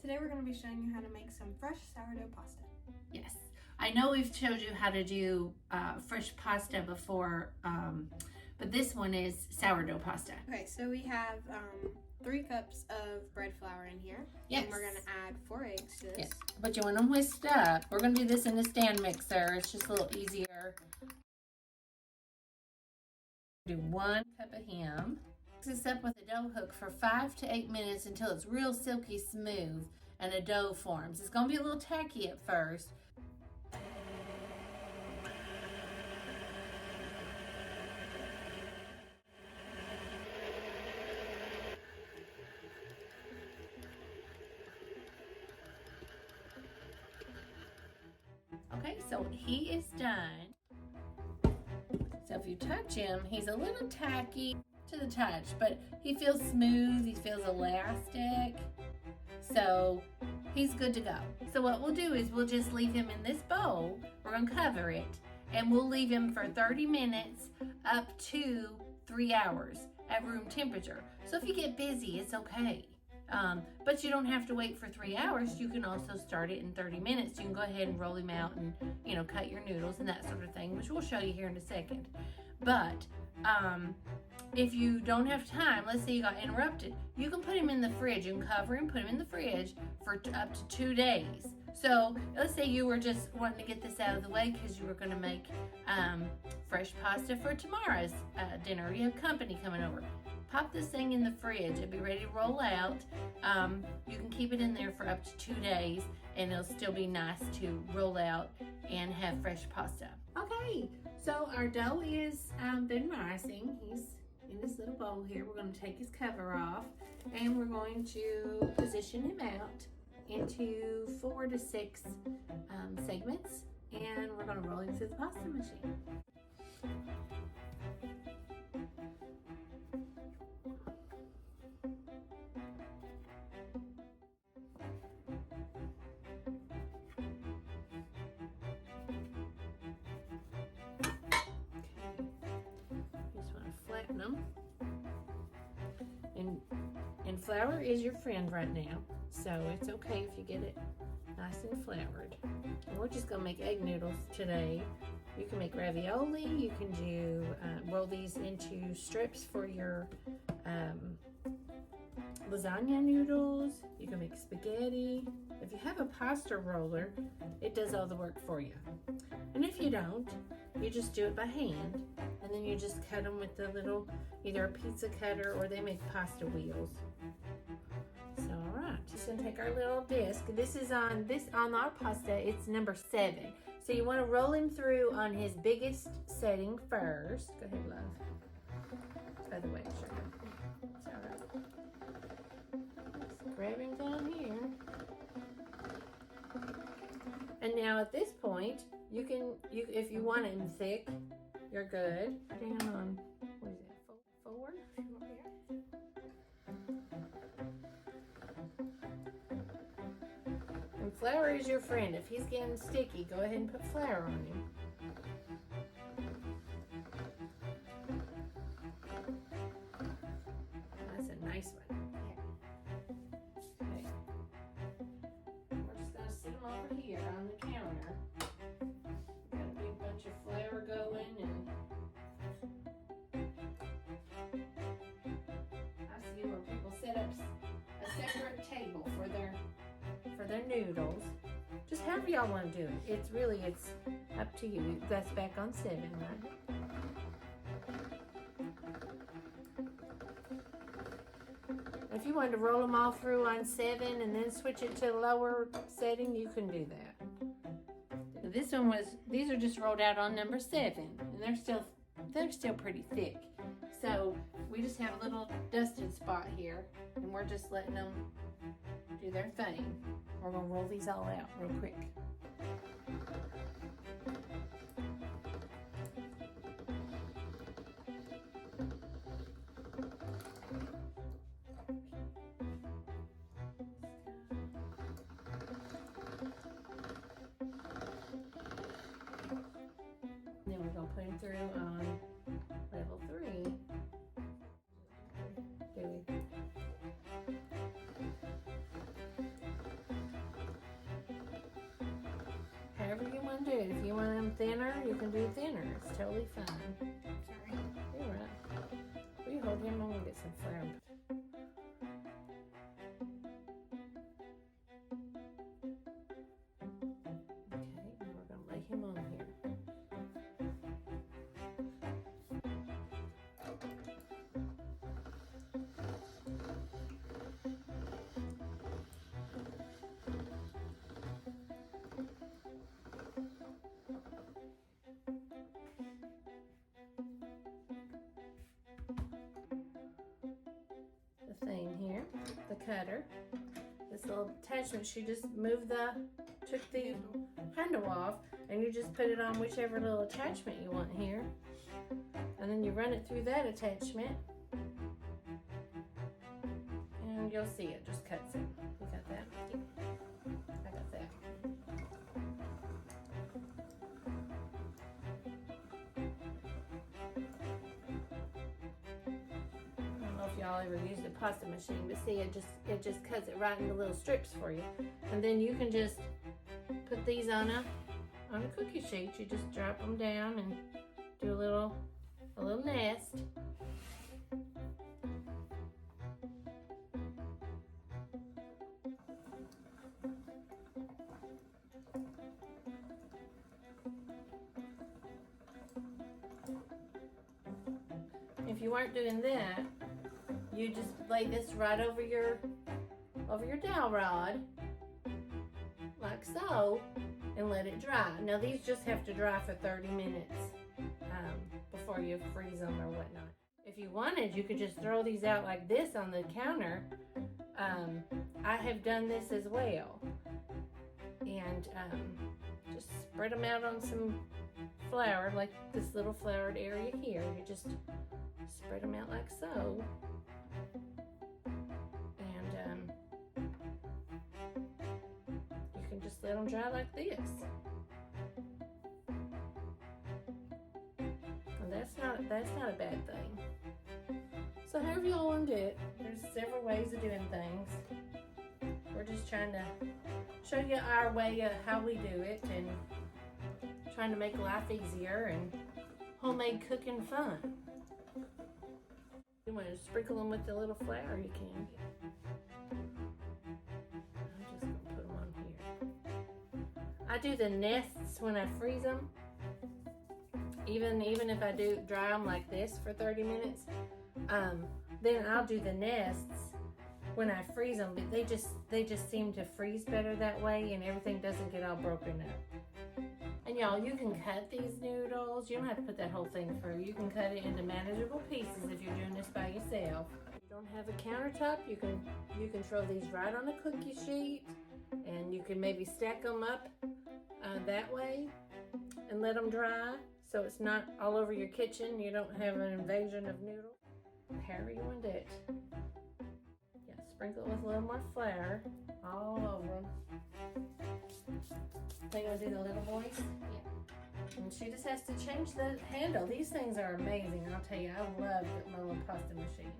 Today we're going to be showing you how to make some fresh sourdough pasta. Yes, I know we've showed you how to do fresh pasta before, but this one is sourdough pasta. Okay, so we have 3 cups of bread flour in here. Yes. And we're going to add 4 eggs to this. Yes, but you want them whisked up. We're going to do this in a stand mixer. It's just a little easier. Do 1 cup of ham. Mix this up with a dough hook for 5 to 8 minutes until it's real silky smooth and a dough forms. It's going to be a little tacky at first. Okay, so he is done. So if you touch him, he's a little tacky to the touch, but he feels smooth, he feels elastic. So he's good to go. So what we'll do is we'll just leave him in this bowl. We're gonna cover it and we'll leave him for 30 minutes up to 3 hours at room temperature. So if you get busy, it's okay. But you don't have to wait for 3 hours. You can also start it in 30 minutes. You can go ahead and roll him out and, cut your noodles and that sort of thing, which we'll show you here in a second. But if you don't have time, let's say you got interrupted, you can put him in the fridge. You can cover him, put him in the fridge for up to 2 days. So let's say you were just wanting to get this out of the way because you were going to make fresh pasta for tomorrow's dinner. You have company coming over. Pop this thing in the fridge. It'll be ready to roll out. You can keep it in there for up to 2 days and it'll still be nice to roll out and have fresh pasta. Okay, so our dough is been rising. He's in this little bowl here. We're going to take his cover off and we're going to position him out into 4 to 6 segments, and we're going to roll him through the pasta machine. Flatten them, and flour is your friend right now, so it's okay if you get it nice and floured. And we're just gonna make egg noodles today. You can make ravioli, you can do roll these into strips for your lasagna noodles, you can make spaghetti. If you have a pasta roller, it does all the work for you. And if you don't, you just do it by hand, and then you just cut them with the little, either a pizza cutter or they make pasta wheels. So all right, just gonna take our little disc. This is on our pasta, it's number 7. So you want to roll him through on his biggest setting first. Go ahead, love. Other way, sure. It's all right. Just grab him down here. And now at this point, you if you want him thick, you're good. Down on, what is it, 4? And flour is your friend. If he's getting sticky, go ahead and put flour on him. That's a nice one. Okay. We're just gonna sit him over here on the counter. Got a big bunch of flour going, and I see where people set up a separate table for their noodles. Just however y'all want to do it. It's up to you. That's back on 7, right? If you wanted to roll them all through on 7 and then switch it to a lower setting, you can do that. These are just rolled out on number 7, and they're still pretty thick. So we just have a little dusted spot here, and we're just letting them do their thing. We're gonna roll these all out real quick. Then we're gonna put them through on level 3. Do we? want to do it. If you want them thinner, you can do thinner. It's totally fine. Sorry. You're right. Will you hold him? I'm going to get some flour. Okay, now we're going to lay him on here. The thing here, the cutter, this little attachment, she just took the handle off, and you just put it on whichever little attachment you want here, and then you run it through that attachment, and you'll see it just cuts it. You got that? I got that. Y'all ever used a pasta machine, but see, it just cuts it right into little strips for you, and then you can just put these on a cookie sheet. You just drop them down and do a little nest. If you weren't doing that, you just lay this right over your dowel rod, like so, and let it dry. Now these just have to dry for 30 minutes before you freeze them or whatnot. If you wanted, you could just throw these out like this on the counter. I have done this as well, and just spread them out on some flour, like this little floured area here. You just spread them out like so. You can just let them dry like this. And that's not a bad thing. So however y'all want to do it, there's several ways of doing things. We're just trying to show you our way of how we do it, and trying to make life easier and homemade cooking fun. You want to sprinkle them with a little flour, you can. I'm just going to put them on here. I do the nests when I freeze them. Even if I do dry them like this for 30 minutes, then I'll do the nests when I freeze them. But they just seem to freeze better that way, and everything doesn't get all broken up. And y'all, you can cut these noodles. You don't have to put that whole thing through. You can cut it into manageable pieces if you're doing this by yourself. If you don't have a countertop, you can throw these right on a cookie sheet, and you can maybe stack them up that way and let them dry, so it's not all over your kitchen. You don't have an invasion of noodles. However you want to do it. Yeah, sprinkle it with a little more flour all over them. Think I'll do the little boys? Yeah. And she just has to change the handle. These things are amazing. I'll tell you, I love my little pasta machine.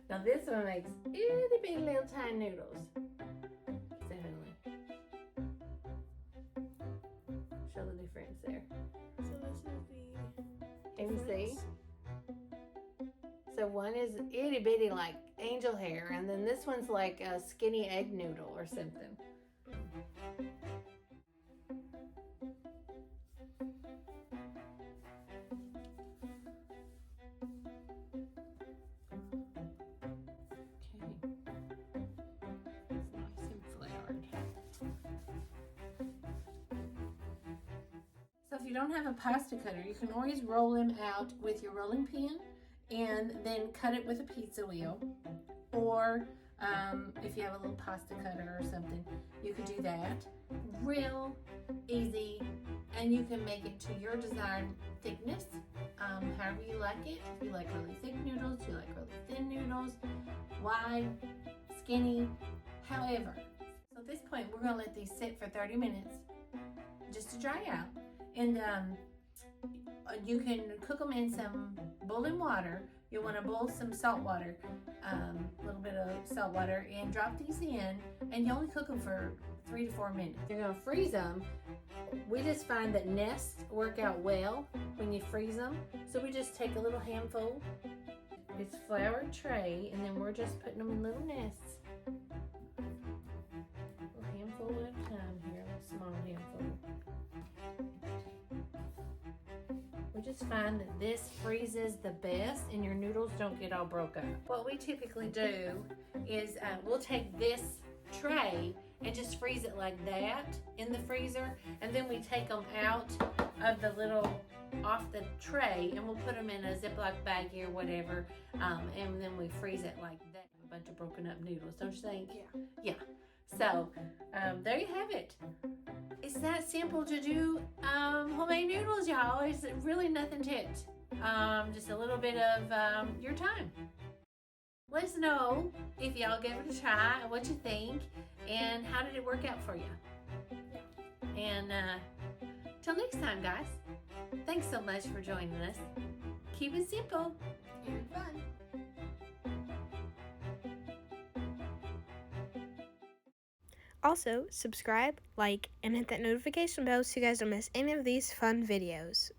Now this one makes itty bitty little tiny noodles. Definitely. Show the difference there. So this is the Can you see? So one is itty bitty like angel hair, and then this one's like a skinny egg noodle or something. So if you don't have a pasta cutter, you can always roll them out with your rolling pin and then cut it with a pizza wheel. Or if you have a little pasta cutter or something, you could do that. Real easy, and you can make it to your desired thickness, however you like it. If you like really thick noodles, you like really thin noodles, wide, skinny, However, so at this point, we're going to let these sit for 30 minutes just to dry out. And you can cook them in some boiling water. You'll want to boil some salt water, a little bit of salt water, and drop these in. And you only cook them for 3 to 4 minutes. You're going to freeze them. We just find that nests work out well when you freeze them. So we just take a little handful. It's floured tray, and then we're just putting them in little nests. A handful at a time here, a small handful. We just find that this freezes the best and your noodles don't get all broke up. What we typically do is we'll take this tray and just freeze it like that in the freezer, and then we take them out of the little, off the tray, and we'll put them in a Ziploc baggie or whatever, and then we freeze it like that. A bunch of broken up noodles, don't you think? Yeah. So there you have it. It's that simple to do homemade noodles, y'all. It's really nothing to it. Just a little bit of your time. Let us know if y'all gave it a try and what you think, and how did it work out for you. And till next time, guys. Thanks so much for joining us. Keep it simple And fun. Also, subscribe, like, and hit that notification bell so you guys don't miss any of these fun videos.